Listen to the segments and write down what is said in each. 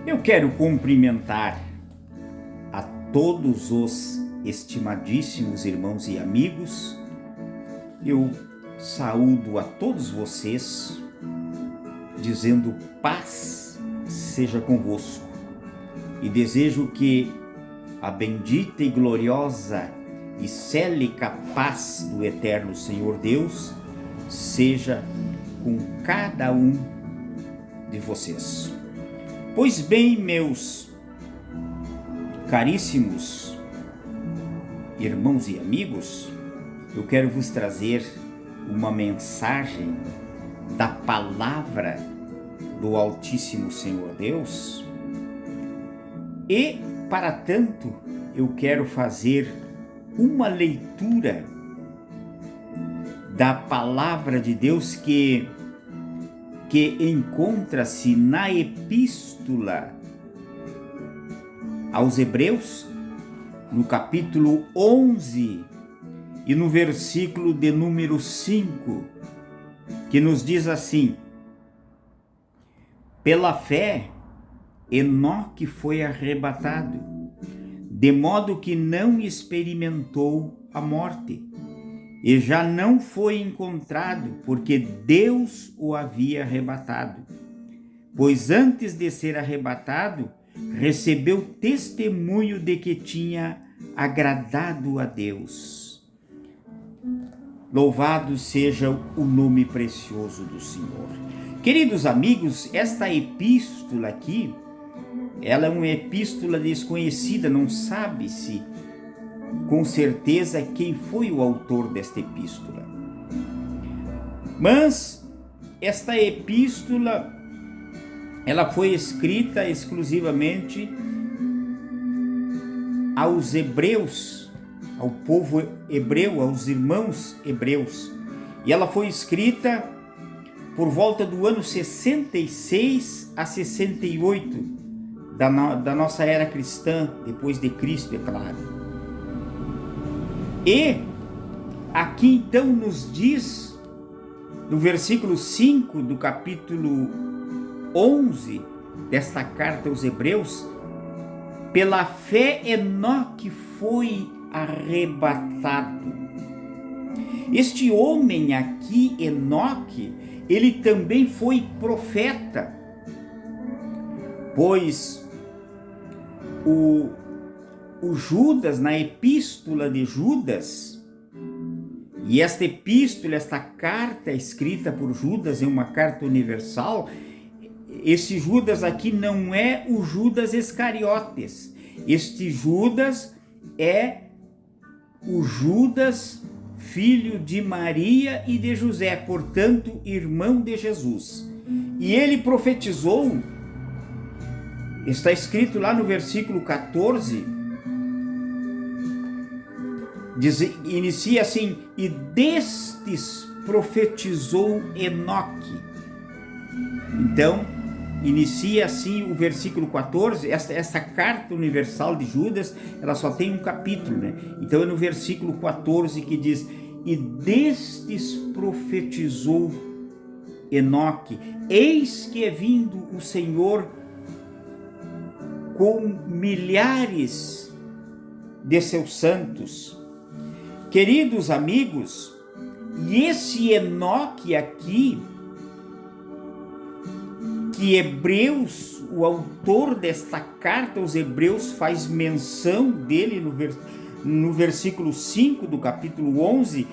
Eu quero cumprimentar a todos os estimadíssimos irmãos e amigos. Eu saúdo a todos vocês, dizendo paz seja convosco, e desejo que a bendita e gloriosa e célica paz do eterno Senhor Deus seja com cada um de vocês. Pois bem, meus caríssimos irmãos e amigos, eu quero vos trazer uma mensagem da palavra do Altíssimo Senhor Deus, e para tanto eu quero fazer uma leitura da palavra de Deus que encontra-se na Epístola aos Hebreus, no capítulo 11 e no versículo de número 5, que nos diz assim: pela fé, Enoque foi arrebatado, de modo que não experimentou a morte, e já não foi encontrado, porque Deus o havia arrebatado. Pois antes de ser arrebatado, recebeu testemunho de que tinha agradado a Deus. Louvado seja o nome precioso do Senhor. Queridos amigos, esta epístola aqui, ela é uma epístola desconhecida, não sabe-se com certeza quem foi o autor desta epístola. Mas esta epístola, ela foi escrita exclusivamente aos hebreus, ao povo hebreu, aos irmãos hebreus. E ela foi escrita por volta do ano 66 a 68 da nossa era cristã, depois de Cristo, é claro. E aqui então nos diz, no versículo 5 do capítulo 11 desta carta aos Hebreus: pela fé Enoque foi arrebatado. Este homem aqui, Enoque, ele também foi profeta, pois o Judas, na epístola de Judas, e esta epístola, esta carta escrita por Judas é uma carta universal. Esse Judas aqui não é o Judas Iscariotes. Este Judas é o Judas, filho de Maria e de José, portanto, irmão de Jesus. E ele profetizou, está escrito lá no versículo 14, inicia assim: e destes profetizou Enoque. Então, inicia assim o versículo 14, essa carta universal de Judas, ela só tem um capítulo, né? Então é no versículo 14 que diz: e destes profetizou Enoque, eis que é vindo o Senhor com milhares de seus santos. Queridos amigos, e esse Enoque aqui, que Hebreus, o autor desta carta aos Hebreus, faz menção dele no versículo 5 do capítulo 11,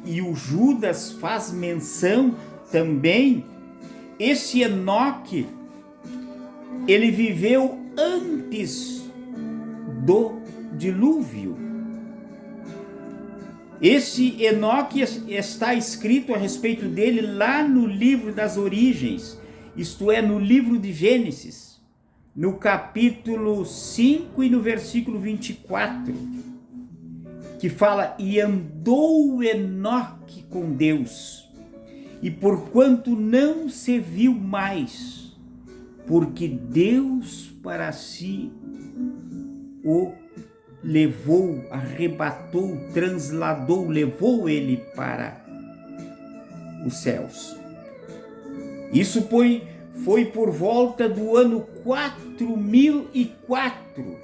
e o Judas faz menção também. Esse Enoque, ele viveu antes do dilúvio. Esse Enoque está escrito a respeito dele lá no livro das Origens, isto é, no livro de Gênesis, no capítulo 5 e no versículo 24, que fala: e andou Enoque com Deus, e porquanto não se viu mais, porque Deus para si o levou, arrebatou, transladou, levou ele para os céus. Isso foi por volta do ano 4004,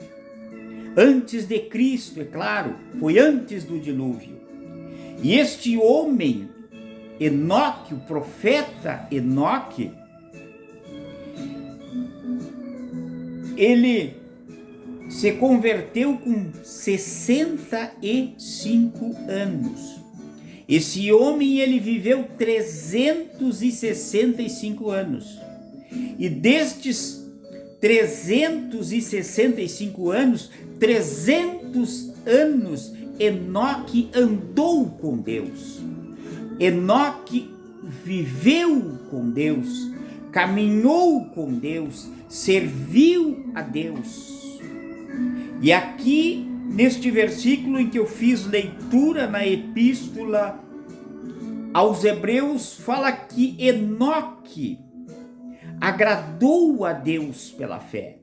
antes de Cristo, é claro, foi antes do dilúvio. E este homem, Enoque, o profeta Enoque, ele se converteu com 65 anos. Esse homem, ele viveu 365 anos. E destes 365 anos, 300 anos, Enoque andou com Deus. Enoque viveu com Deus, caminhou com Deus, serviu a Deus. E aqui, neste versículo em que eu fiz leitura na epístola aos Hebreus, fala que Enoque agradou a Deus pela fé.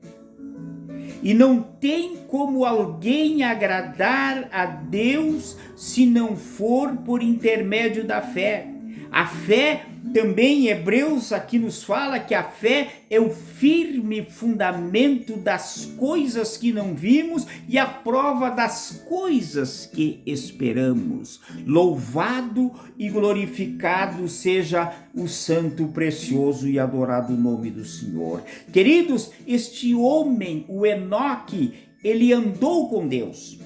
E não tem como alguém agradar a Deus se não for por intermédio da fé. A fé também, em Hebreus aqui nos fala que a fé é o firme fundamento das coisas que não vimos e a prova das coisas que esperamos. Louvado e glorificado seja o santo, precioso e adorado nome do Senhor. Queridos, este homem, o Enoque, ele andou com Deus.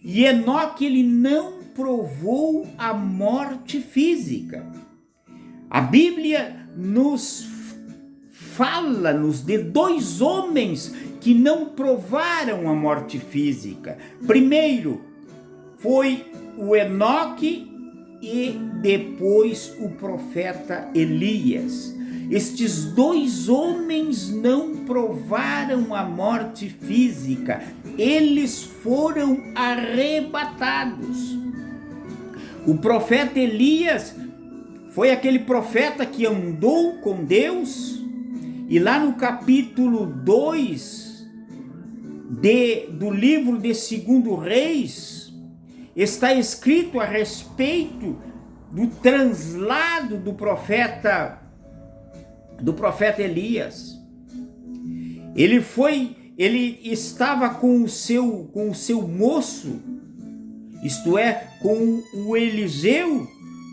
E Enoque, ele não provou a morte física. A Bíblia nos fala-nos de dois homens que não provaram a morte física. Primeiro foi o Enoque e depois o profeta Elias. Estes dois homens não provaram a morte física, eles foram arrebatados. O profeta Elias foi aquele profeta que andou com Deus, e lá no capítulo 2 do livro de 2 Reis, está escrito a respeito do translado do profeta Elias. Ele estava com o seu moço, isto é, com o Eliseu,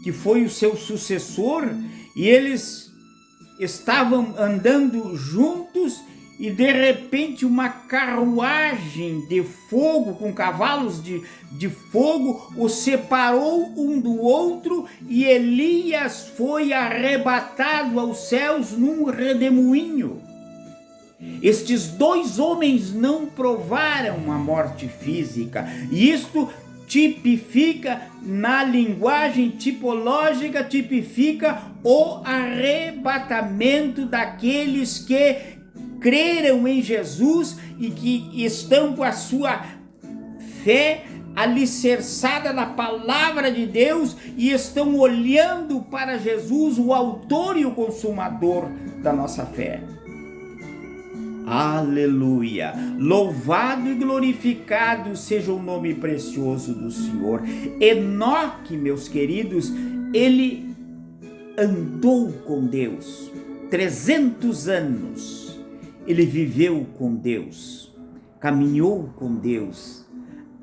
que foi o seu sucessor, e eles estavam andando juntos, e de repente uma carruagem de fogo, com cavalos de fogo, os separou um do outro, e Elias foi arrebatado aos céus num redemoinho. Estes dois homens não provaram a morte física, e isto tipifica, na linguagem tipológica, tipifica o arrebatamento daqueles que creram em Jesus e que estão com a sua fé alicerçada na palavra de Deus e estão olhando para Jesus, o autor e o consumador da nossa fé. Aleluia! Louvado e glorificado seja o nome precioso do Senhor. Enoque, meus queridos, ele andou com Deus 300 anos. Ele viveu com Deus, caminhou com Deus,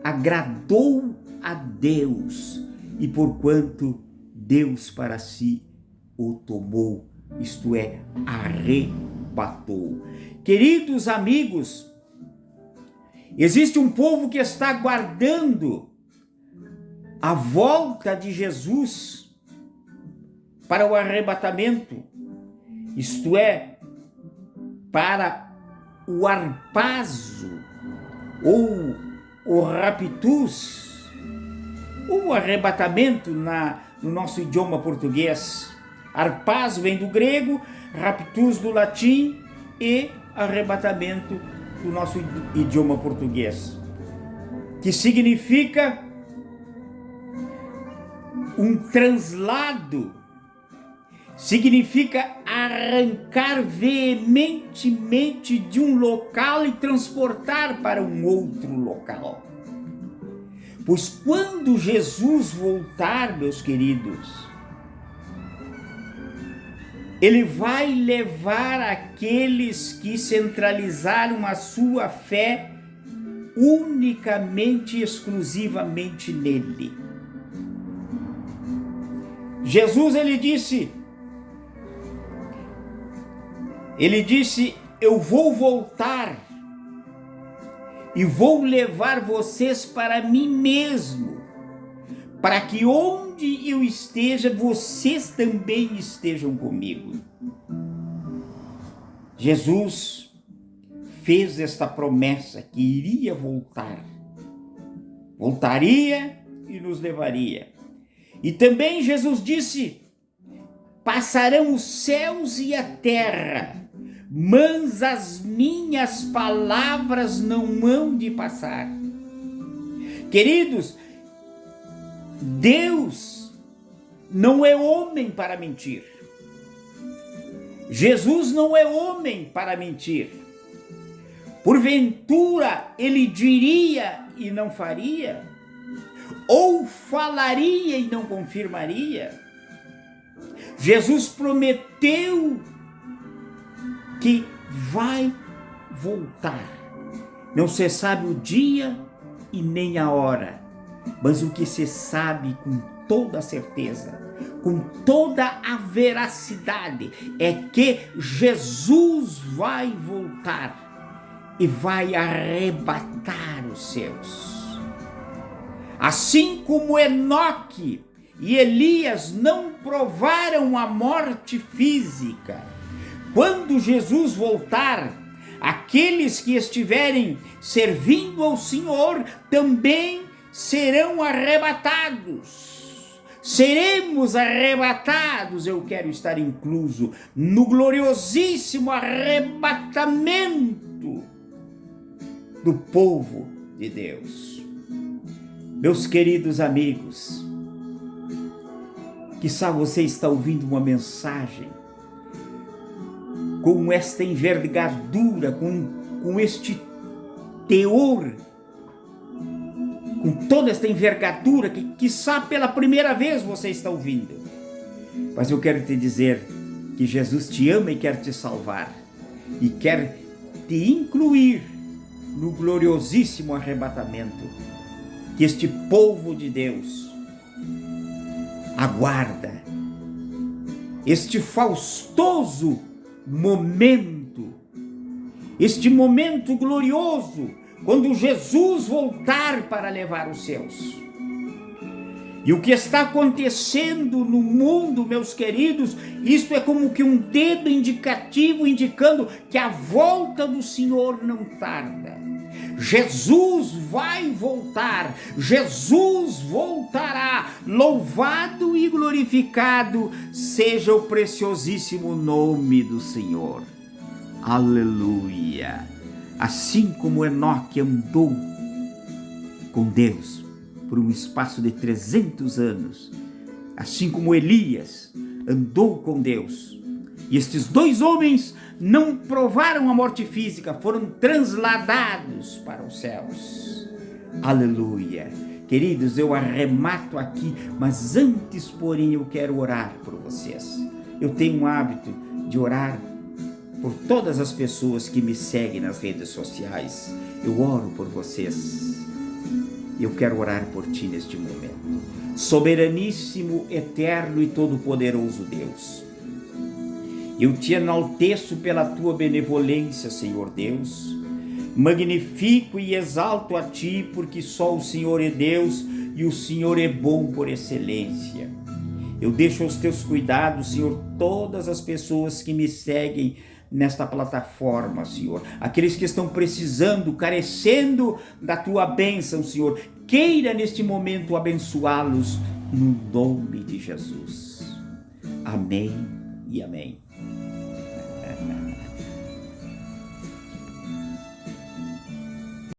agradou a Deus, e porquanto Deus para si o tomou, isto é, arrebatou. Queridos amigos, existe um povo que está aguardando a volta de Jesus para o arrebatamento, isto é, para o harpazo, ou o raptus, ou o arrebatamento no nosso idioma português. Harpazo vem do grego, raptus do latim e arrebatamento do nosso idioma português, que significa um translado, significa arrancar veementemente de um local e transportar para um outro local. Pois quando Jesus voltar, meus queridos, Ele vai levar aqueles que centralizaram a sua fé unicamente e exclusivamente nele. Jesus, ele disse, eu vou voltar e vou levar vocês para mim mesmo, para que onde eu esteja, vocês também estejam comigo. Jesus fez esta promessa que iria voltar, voltaria e nos levaria. E também Jesus disse, passarão os céus e a terra, mas as minhas palavras não hão de passar. Queridos, Deus não é homem para mentir. Jesus não é homem para mentir. Porventura, ele diria e não faria? Ou falaria e não confirmaria? Jesus prometeu que vai voltar. Não se sabe o dia e nem a hora, mas o que se sabe com toda a certeza, com toda a veracidade, é que Jesus vai voltar e vai arrebatar os seus. Assim como Enoque e Elias não provaram a morte física, quando Jesus voltar, aqueles que estiverem servindo ao Senhor também serão arrebatados. Seremos arrebatados, eu quero estar incluso no gloriosíssimo arrebatamento do povo de Deus. Meus queridos amigos, quizá você está ouvindo uma mensagem com esta envergadura, com este teor, com toda esta envergadura que quizá pela primeira vez você está ouvindo. Mas eu quero te dizer que Jesus te ama e quer te salvar e quer te incluir no gloriosíssimo arrebatamento que este povo de Deus aguarda, este faustoso momento, este momento glorioso, quando Jesus voltar para levar os seus. E o que está acontecendo no mundo, meus queridos, isto é como que um dedo indicativo indicando que a volta do Senhor não tarda. Jesus vai voltar, Jesus voltará, louvado e glorificado seja o preciosíssimo nome do Senhor. Aleluia! Assim como Enoque andou com Deus por um espaço de 300 anos, assim como Elias andou com Deus, e estes dois homens não provaram a morte física, foram transladados para os céus. Aleluia! Queridos, eu arremato aqui, mas antes, porém, eu quero orar por vocês. Eu tenho um hábito de orar por todas as pessoas que me seguem nas redes sociais. Eu oro por vocês. Eu quero orar por ti neste momento. Soberaníssimo, eterno e todo-poderoso Deus, eu te enalteço pela tua benevolência, Senhor Deus. Magnifico e exalto a ti, porque só o Senhor é Deus e o Senhor é bom por excelência. Eu deixo aos teus cuidados, Senhor, todas as pessoas que me seguem nesta plataforma, Senhor. Aqueles que estão precisando, carecendo da tua bênção, Senhor. Queira neste momento abençoá-los no nome de Jesus. Amém e amém.